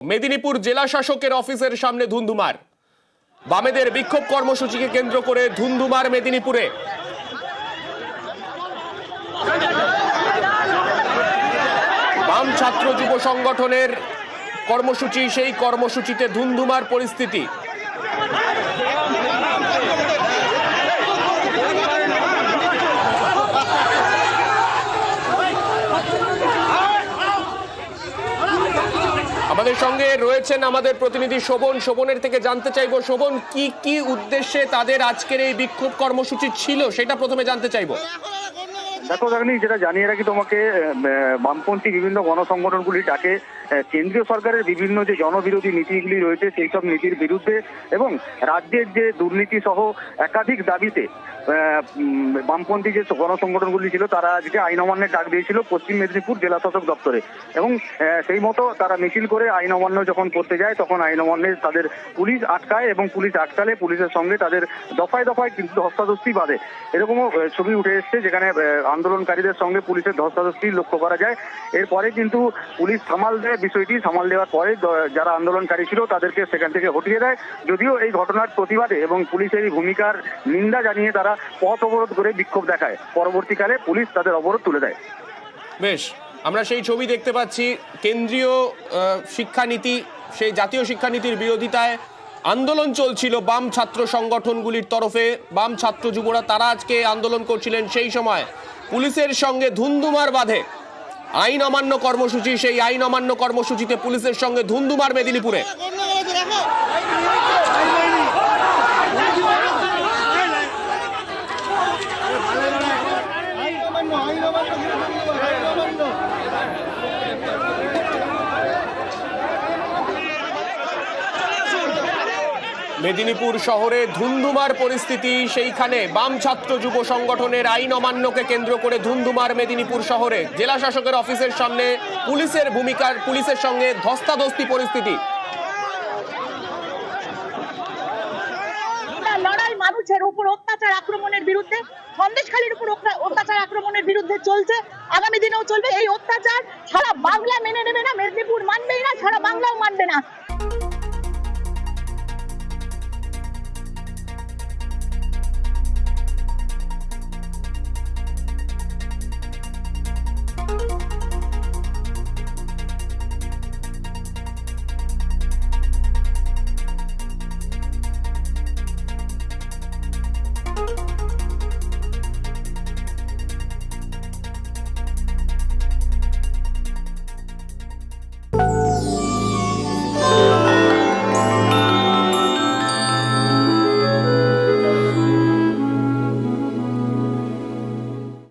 মেদিনীপুর জেলা শাসকের অফিসের সামনে ধুন্ধুমার। বামেদের বিক্ষোভ কর্মসূচিকে কেন্দ্র করে ধুন্ধুমার মেদিনীপুরে। বাম ছাত্র যুব সংগঠনের কর্মসূচি, সেই কর্মসূচিতে ধুন্ধুমার পরিস্থিতি। আমাদের সঙ্গে রয়েছেন আমাদের প্রতিনিধি শোভন। শোভনের থেকে জানতে চাইবো, শোভন, কি কি উদ্দেশ্যে তাদের আজকের এই বিক্ষোভ কর্মসূচি ছিল সেটা প্রথমে জানতে চাইবো। দেখো রাগনি, যেটা জানিয়ে রাখি তোমাকে, বামপন্থী বিভিন্ন গণসংগঠনগুলি ডাকে কেন্দ্রীয় সরকারের বিভিন্ন যে জনবিরোধী নীতিগুলি রয়েছে সেই সব নীতির বিরুদ্ধে এবং রাজ্যের যে দুর্নীতি সহ একাধিক দাবিতে বামপন্থী যে গণসংগঠনগুলি ছিল তারা আজকে আইন অমান্যের ডাক দিয়েছিল পশ্চিম মেদিনীপুর জেলা শাসক দপ্তরে। এবং সেই মতো তারা মিছিল করে আইন অমান্য যখন করতে যায় তখন আইন অমান্যে তাদের পুলিশ আটকায় এবং পুলিশ আটকালে পুলিশের সঙ্গে তাদের দফায় দফায় কিন্তু ধস্তাধস্তি বাঁধে। এরকমও ছবি উঠে এসছে যেখানে আন্দোলনকারীদের সঙ্গে পুলিশের ধস্তাধস্তি লক্ষ্য করা যায়। এরপরে কিন্তু পুলিশ সামাল দেয় বিষয়টি। সামাল দেওয়ার পরে যারা আন্দোলনকারী ছিল তাদেরকে সেখান থেকে হটিয়ে দেয়। যদিও এই ঘটনার প্রতিবাদে এবং পুলিশের এই ভূমিকার নিন্দা জানিয়ে তারা পথ অবরোধ করে বিক্ষোভ দেখায়। পরবর্তীকালে পুলিশ তাদের অবরোধ তুলে দেয়। বেশ, আমরা সেই ছবি দেখতে পাচ্ছি। কেন্দ্রীয় শিক্ষানীতি, সেই জাতীয় শিক্ষানীতির বিরোধিতায় আন্দোলন চলছিল বাম ছাত্র সংগঠনগুলির তরফে। বাম ছাত্র যুবরা তারা আজকে আন্দোলন করছিলেন। সেই সময় পুলিশের সঙ্গে ধুন্ধুমার বাঁধে আইন অমান্য কর্মসূচি। সেই আইন অমান্য কর্মসূচিতে পুলিশের সঙ্গে ধুন্ধুমার মেদিনীপুরে। মেদিনীপুর শহরে ধুন্ধুমার পরিস্থিতি। সেইখানে বাম ছাত্র যুব সংগঠনের আইন অমান্যকে কেন্দ্র করে ধুন্ধুমার মেদিনীপুর শহরে। জেলা শাসকের অফিসের সামনে পুলিশের ভূমিকার, পুলিশের সঙ্গে ধস্তাধস্তি পরিস্থিতি। লড়াই মানুষের উপর অত্যাচার আক্রমণের বিরুদ্ধে, সন্দেশখালীর উপর অত্যাচার আক্রমণের বিরুদ্ধে চলছে, আগামী দিনেও চলবে। এই অত্যাচার সারা বাংলা মেনে নেবে না, মেদিনীপুর মানবেই না, সারা বাংলাও মানবে না।